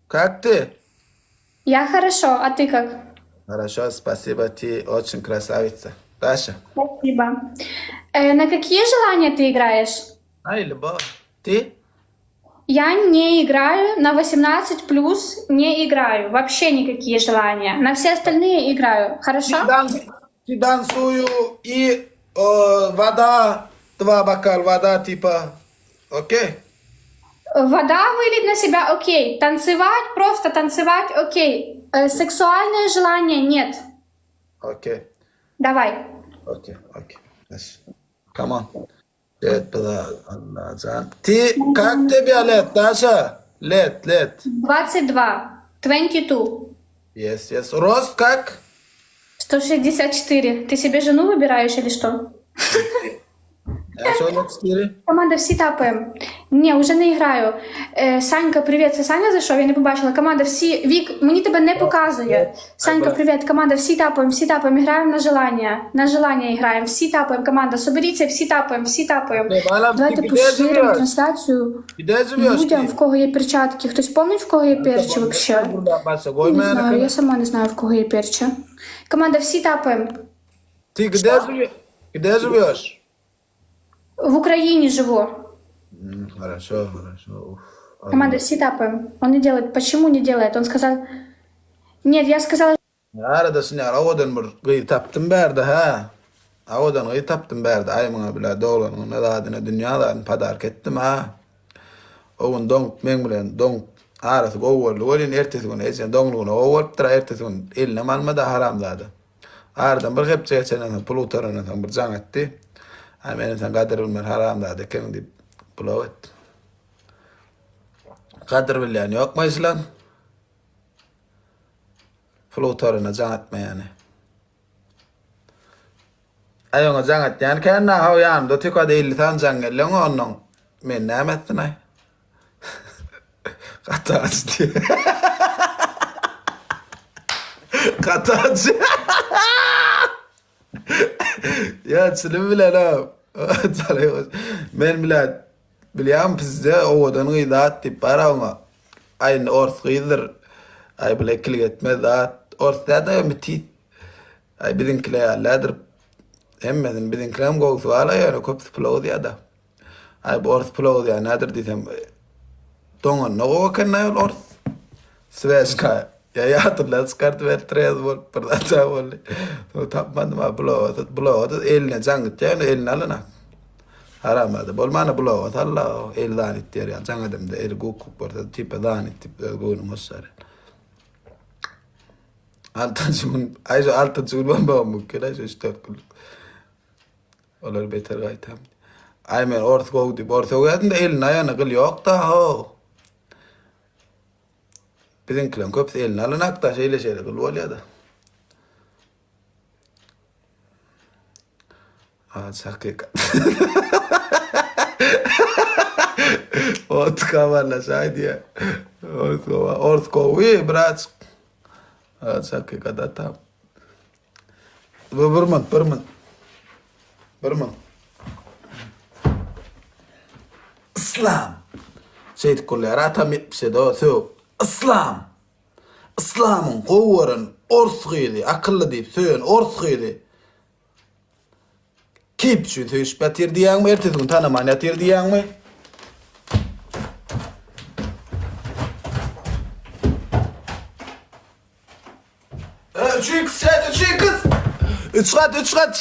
Как ты? Я хорошо, а ты как? Хорошо, спасибо, ты очень красавица. Даша. Спасибо. На какие желания ты играешь? Ай, любовь. Ты? Я не играю, на 18 плюс не играю. Вообще никакие желания. На все остальные играю. Хорошо? Ты, ты танцую и вода, 2 бокала вода, типа, окей? Вода вылить на себя, окей. Танцевать, просто танцевать, окей. Сексуальные желания нет. Окей, Давай. окей, окей. Yes. Come on. Лет, Allah can. Ты, как тебе лет, Даша? Лет. 22. 22. Yes. Рост как? 164. Ты себе жену выбираешь или что? Я что, 4? Команда всі тапаємо. Ні, уже не граю. Санька, привіт. Це Саня зайшов, я не побачила. Команда всі. Вік, мені тебе не показує. Санька, привіт. Команда всі тапаємо. Граємо на желання. На желання граємо. Всі тапаємо. Команда, соберіться, всі тапаємо. Давайте поширимо трансляцію Где живешь людям, ты? в кого є перчатки. Хтось пам'ятає, в кого є перчі взагалі? Не знаю, я сама не знаю, в кого є перчі. Команда, всі тапаємо. Ты где живешь? В Україні живу. Хорошо. Уф. Команда, все тапаем. Он не делает. Почему не делает? Он сказал... Нет, я сказала... Aradasın ya, odan bir gıy taptım berdi ha. Odan gıy taptım berdi. Aymına bile doğulanın adına dünyadan padark ettim ha. Oğun donk men bilen donk arası goğul. Olin ertesi gün esen donluğuna oğul. Tıra ertesi gün eline malmada haram zadı. Aradan bir hepsi geçenen Plutar'ın bir can etti. Hemen sen kader bilmer haram zadı. Kendi deyip bulav etti. Kader bilen yok mu İslam? Plutar'ına can etme yani. Ayonga jangat yan kenna haw yam do tiko de iltan jangel lengon non men namet nay kata asti kata asti ya tslim bile la men bile bilyam bizde odan gıdat tip parawma ayın ors gıdır ay bile kilget da ors da meti ay bidin kila ladr Hemmetin bidin krem gol suala ya kops plod ya da. Ay bors plod ya nadir disem tongon no kan na ors. Svenska. Ya hatırlat skart ver 3 vol perdata vol. So tapman ma blod eline jangt ya eline alana. Haram da bol mana blod Allah el dan itter ya jangadem de el gok porta tipe dan tip go no mosare. Altan sun bomba mukera jo start kul. Olur beter gaytam. Aymen ortogudun da elin ayağına gıl yok da ho. Bizimkilerin köpse elin alınak da şeyle gıl oluyor da. Hakikat. Otkavarla şahidi ya. Ortkovi brat. Hakikat atam. Burman. İslam. Şeyt kullar atam etmişe de o söv. İslam'ın kovarın orsgıydı. Akıllı deyip söyün orsgıydı. Kip şu söğüş batir diyen mi? Ertesi gün tanıman yatir diyen mi? Üç kız. Üç kat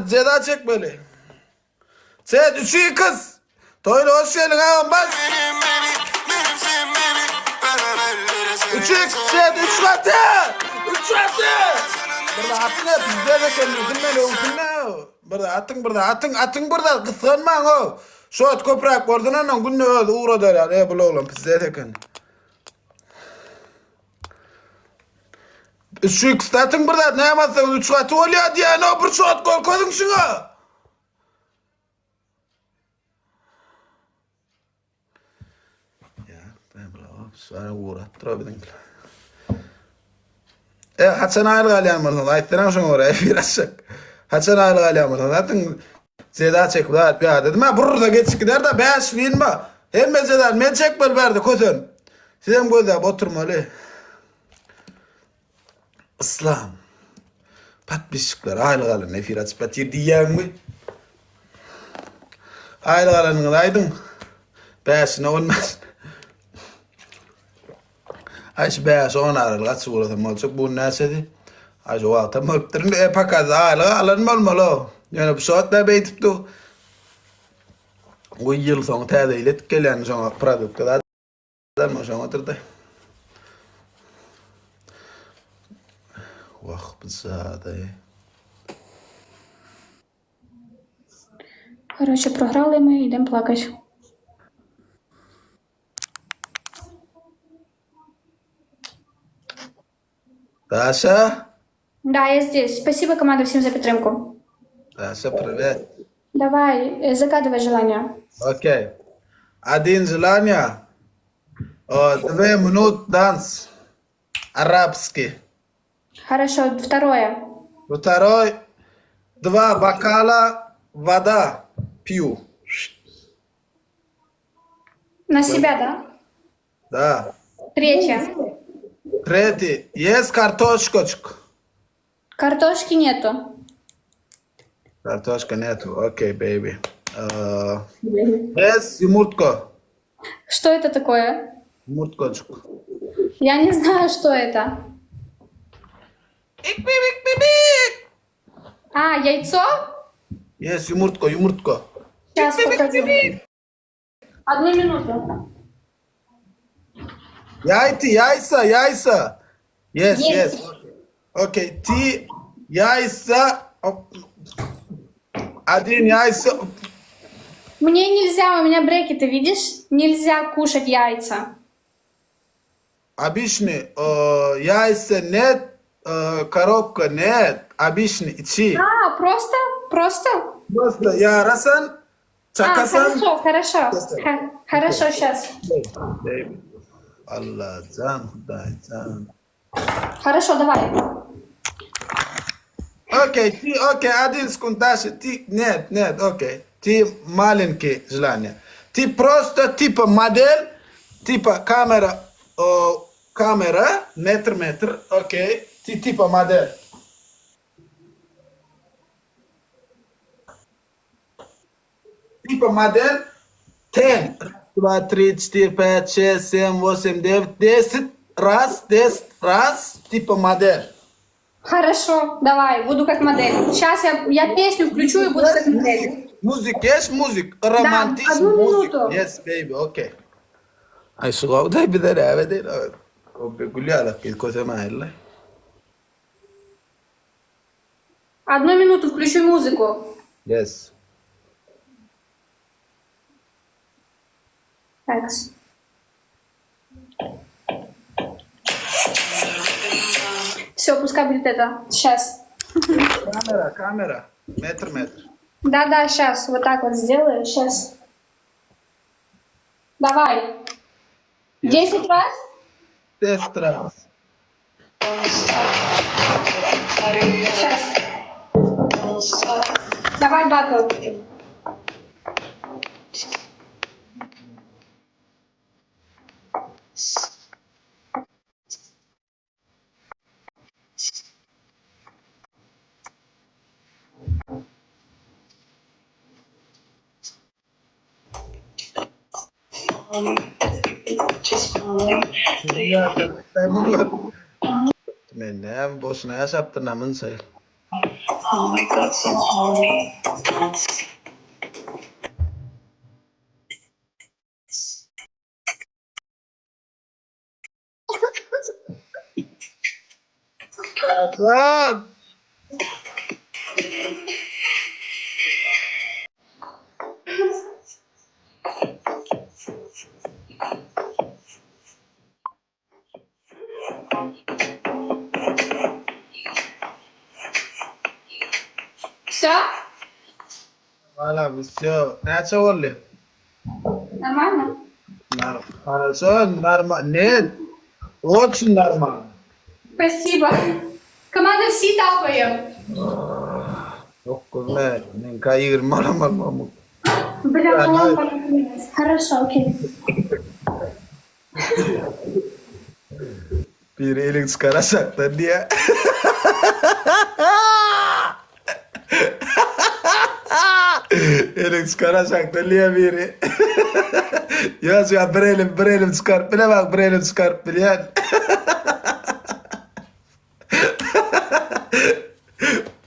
Ceda çek böyle. Sen 3 kız. Toyla hoş geldin ağam bas. 3 katı. Burada atın hep bizde de kendin beni okuyun. Burada atın burada kıskanman o. Şu at köprak gördün anan günne öldü uğradı ya. Ne bula oğlum bizde de kendin. 3 kız atın burada ne yapmasın 3 katı oluyor diye ne bir şu at koydun şuna. Sonra uğrattır bizimkiler. Hasan ağır galyamırdan. Ayttıran şunu oraya biraz. Hasan ağır galyamırdan. Zaten Zeda çek bir dedim ha burada geç gider de beş bin mi? Hem Zeda men çek bel verdi kötün. Sizden böyle oturmalı. İslam. Patmışlıklar. Aile kalan nefir açıp batır diyen mi? Aile kalanın aydın. Beşine olmaz. Ayş beş on aralık açık olarak olacak. Bu nesedi? Ayş o vakti mıktırın. Fakat aile kalan olmalı. Yani bu saatte beytip de bu yıl sonu tədeylet gelen sonra produkta da mı sonra oturdu. Vah бзаде. Коротше, програли ми, йдемо плакати. Даша? Да, я здесь. Спасибо, команда, всем за підтримку. Даша, привет. Давай, загадывай желание. Окей. Один желание. 2 минут данс. Арабский. Хорошо, второе. Второй. 2 бокала вода. Пью. На себя, да? Да. Третье. Третий. Есть картошечка? Картошки нету. Картошка нету. Окей, бейби. Есть юмуртка? Что это такое? Юмурточка. Я не знаю, что это. А, яйцо? Есть юмуртка. Сейчас покажу. 1 минуту. Яйца. Yes, Есть. yes. Окей, ты яйца. Один яйца. Мне нельзя, у меня брекеты, видишь? Нельзя кушать яйца. Обычный яйца нет, коробка нет. Обычный içi. А, просто? Просто ярасан, чакасан. Хорошо. Хорошо, сейчас. Baby. Allah can, Худай can. Хорошо, давай. Окей, один секунд дальше. Ты, нет, окей. Ты маленький желание. Ты просто типа модель, типа камера, метр, окей. Ты типа модель. Типа модель 10. 2, 3, 4, 5, 6, 7, 8, 9, 10. Раз, типа модель. Хорошо, давай, буду как модель. Сейчас я песню включу и буду как модель. Музик, романтизм, 1 минуту. Yes, baby, okay. Ay, sugaw da bir de rave değil. O bir gülüyor alak bir kote mahalla. 1 минуту включу музыку. Yes. Так. Все, пускай будет это. Сейчас. Камера. Метр. Да, сейчас. Вот так вот сделаю. Сейчас. Давай. 10 раз. 10 раз. Сейчас. Давай батл. Ya, men ne boşuna yaşaptın namın sayıl. Oh my god, so horny. Lan! Все? Valla все. Neçe oldu? Нормально? Хорошо, нормально. Нет. Очень нормально. Спасибо. Команда всі тапаємо. Yok kızım, ben kayırma olamam. Бля, Да, лампа накрылась. Хорошо, окей. Bir elin çıkaracaklar diye. Elin çıkaracaklar diye biri. Ya bir elim çıkar. Bile bak bir elim çıkar. Biliyen.